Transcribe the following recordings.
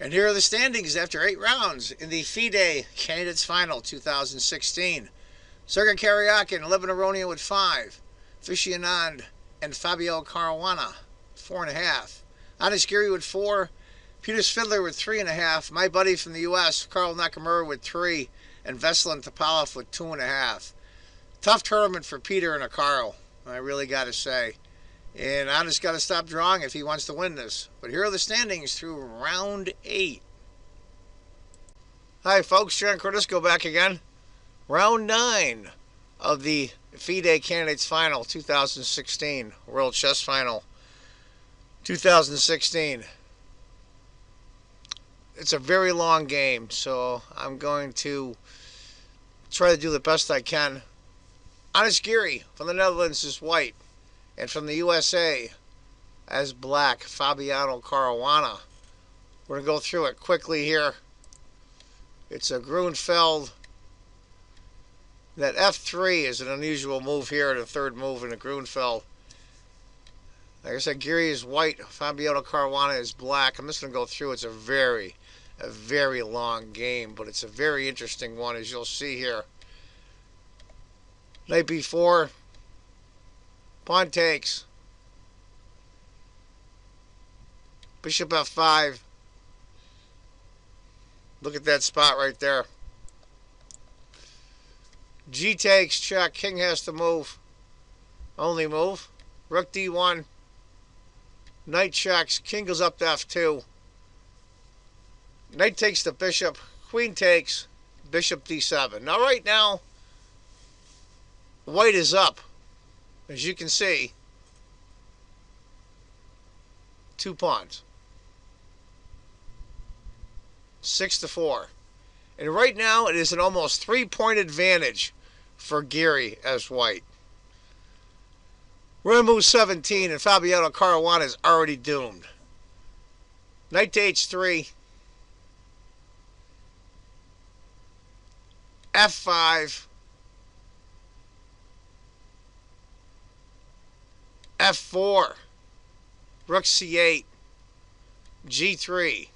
And here are the standings after 8 rounds in the FIDE Candidates Final 2016. Sergey Karyakin, Lebanon with 5. Fishy Anand and Fabio Caruana, 4.5. Honest Giri with 4. Peter Svidler with 3.5. My buddy from the U.S., Carl Nakamura with 3. And Veselin Topalov with 2.5. Tough tournament for Peter and Carl, I really got to say. And Honest got to stop drawing if he wants to win this. But here are the standings through round 8. Hi folks, John Cordisco back again. Round 9 of the FIDE Candidates Final 2016, World Chess Final 2016. It's a very long game, so I'm going to try to do the best I can. Honest Giri from the Netherlands is white. And from the USA, as black, Fabiano Caruana. We're going to go through it quickly here. It's a Grunfeld. That F3 is an unusual move here, the third move in the Grunfeld. Like I said, Giri is white, Fabiano Caruana is black. I'm just going to go through. It's a very long game, but it's a very interesting one, as you'll see here. Knight B4. Pawn takes. Bishop F5. Look at that spot right there. G takes, check. King has to move. Only move. Rook D1. Knight checks. King goes up to F2. Knight takes the bishop. Queen takes. Bishop D7. Now right now, white is up. As you can see, 2 pawns. 6-4. And right now it is an almost 3-point advantage for Giri as white. We're going to move 17 and Fabiano Caruana is already doomed. Knight to H3. F5. F4, Rook C8, G3.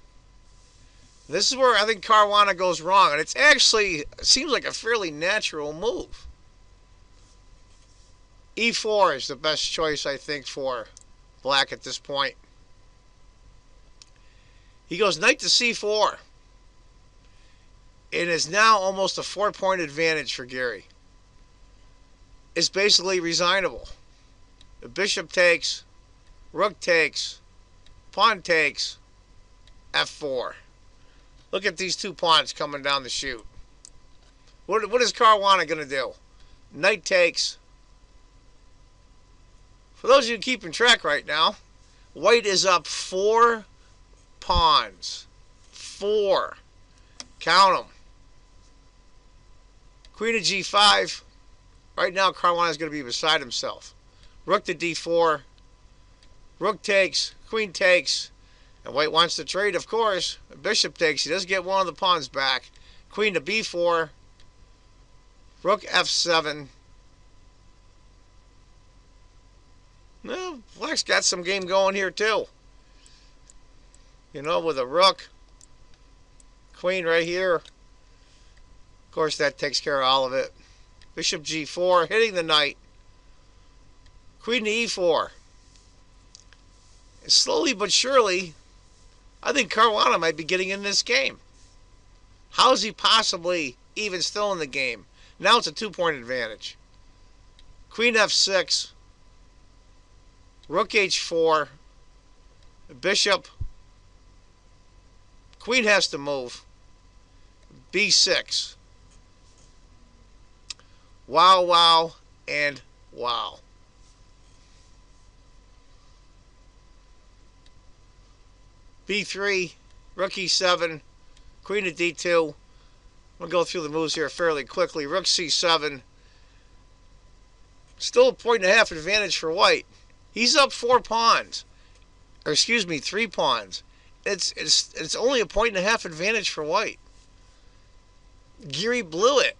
This is where I think Caruana goes wrong, and it seems like a fairly natural move. E4 is the best choice, I think, for black at this point. He goes knight to C4. It is now almost a 4-point advantage for Giri. It's basically resignable. The bishop takes, rook takes, pawn takes, F4. Look at these 2 pawns coming down the chute. What is Caruana going to do? Knight takes. For those of you keeping track right now, white is up 4 pawns. 4. Count them. Queen of G5. Right now, Caruana is going to be beside himself. Rook to D4, rook takes, queen takes, and white wants to trade, of course. Bishop takes, he does get one of the pawns back. Queen to B4, rook F7. Well, black's got some game going here too. You know, with a rook, queen right here. Of course, that takes care of all of it. Bishop G4, hitting the knight. Queen to E4. And slowly but surely, I think Caruana might be getting in this game. How is he possibly even still in the game? Now it's a 2-point advantage. Queen F6. Rook H4. Bishop. Queen has to move. B6. Wow, wow, and wow. B3, rook E7, queen to D2. I'm going to go through the moves here fairly quickly. Rook C7. Still a 1.5 advantage for white. He's up 4 pawns. Or excuse me, 3 pawns. It's only a 1.5 advantage for white. Giri blew it.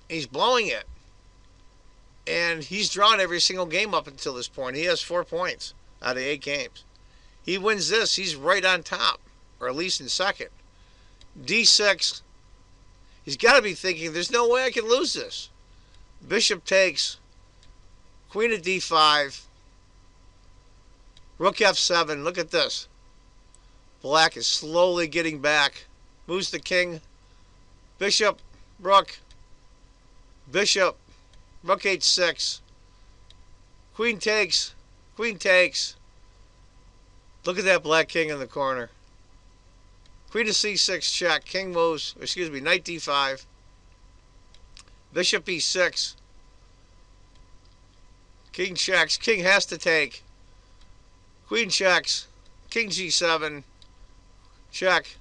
He's blowing it. And he's drawn every single game up until this point. He has 4 points out of 8 games. He wins this, he's right on top. or at least in second. D6, he's got to be thinking, there's no way I can lose this. Bishop takes, queen of d5, rook f7. Look at this. Black is slowly getting back. Moves the king. Bishop, rook, bishop, rook h6. Queen takes, queen takes. Look at that black king in the corner. Queen to c6 check. King moves, excuse me, knight d5. Bishop e6. King checks. King has to take. Queen checks. King g7. Check.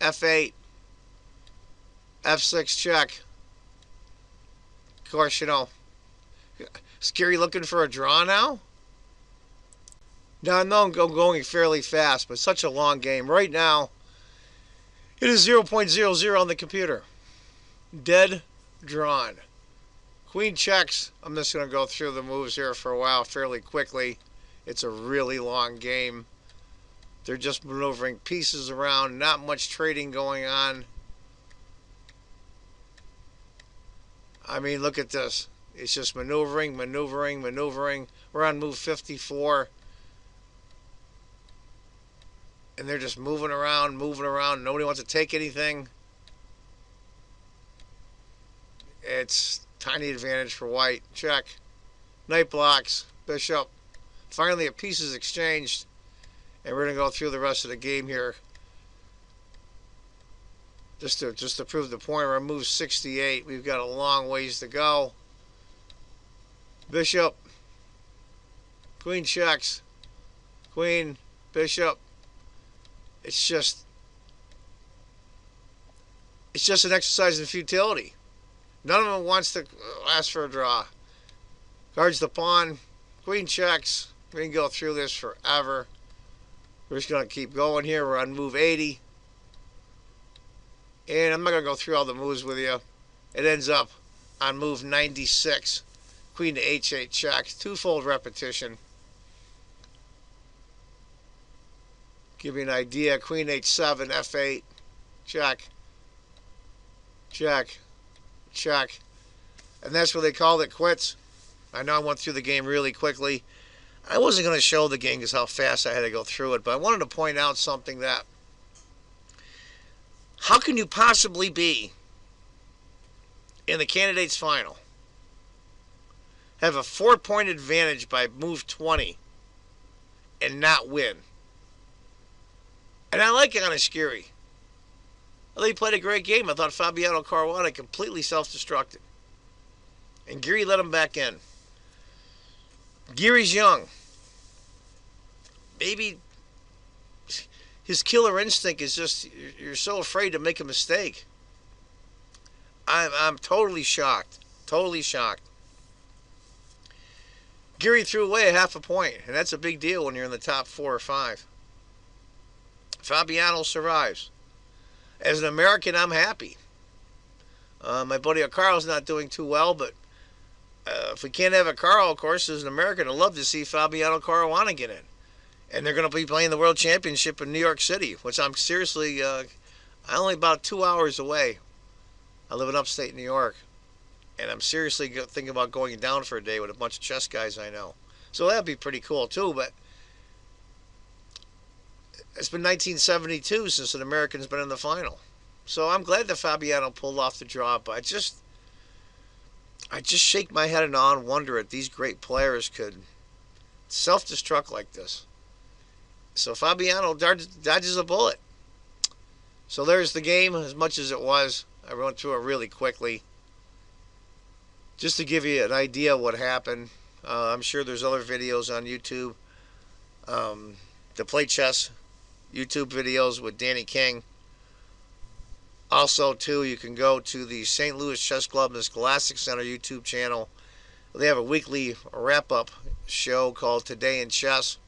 f8. f6 check. Of course, you know, is Giri looking for a draw now? Now, I know I'm going fairly fast, but such a long game. Right now, it is 0.00 on the computer. Dead drawn. Queen checks. I'm just going to go through the moves here for a while fairly quickly. It's a really long game. They're just maneuvering pieces around. Not much trading going on. I mean, look at this. It's just maneuvering, maneuvering, maneuvering. We're on move 54. And they're just moving around, moving around. Nobody wants to take anything. It's tiny advantage for white. Check. Knight blocks. Bishop. Finally, a piece is exchanged. And we're going to go through the rest of the game here. Just to prove the point, we're on move 68. We've got a long ways to go. Bishop. Queen checks. Queen. Bishop. It's just an exercise in futility. None of them wants to ask for a draw. Guards the pawn. Queen checks. We can go through this forever. We're just going to keep going here. We're on move 80. And I'm not going to go through all the moves with you. It ends up on move 96. Queen to h8 check. Twofold repetition. Give you an idea. Queen h7, f8, check, check, check. And that's where they called it quits. I know I went through the game really quickly. I wasn't going to show the game because how fast I had to go through it, but I wanted to point out something that, how can you possibly be in the candidates final, have a 4-point advantage by move 20, and not win? And I like Giri. I thought he played a great game. I thought Fabiano Caruana completely self-destructed. And Giri let him back in. Giri's young. Maybe his killer instinct is just, you're so afraid to make a mistake. I'm totally shocked. Totally shocked. Giri threw away a half a point, and that's a big deal when you're in the top 4 or 5. Fabiano survives. As an American, I'm happy. My buddy Carl's not doing too well, but if we can't have a Carl, of course, as an American, I'd love to see Fabiano Caruana get in. And they're going to be playing the World Championship in New York City, which I'm seriously, I'm only about 2 hours away. I live in upstate New York. And I'm seriously thinking about going down for a day with a bunch of chess guys I know. So that'd be pretty cool, too, but it's been 1972 since an American's been in the final. So I'm glad that Fabiano pulled off the draw, but I just shake my head in awe and wonder if these great players could self-destruct like this. So Fabiano dodges a bullet. So there's the game, as much as it was. I went through it really quickly. Just to give you an idea of what happened. I'm sure there's other videos on YouTube. The Play Chess YouTube videos with Danny King. Also, too, you can go to the St. Louis Chess Club and the Scholastic Center YouTube channel. They have a weekly wrap-up show called Today in Chess.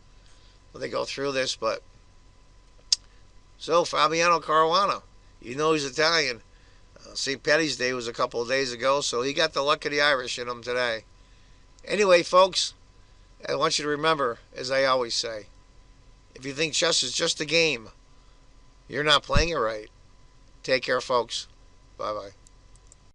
They go through this, but so Fabiano Caruana, you know he's Italian. St. Patty's Day was a couple of days ago, so he got the luck of the Irish in him today. Anyway, folks, I want you to remember, as I always say, if you think chess is just a game, You're not playing it right. Take care, folks. Bye-bye.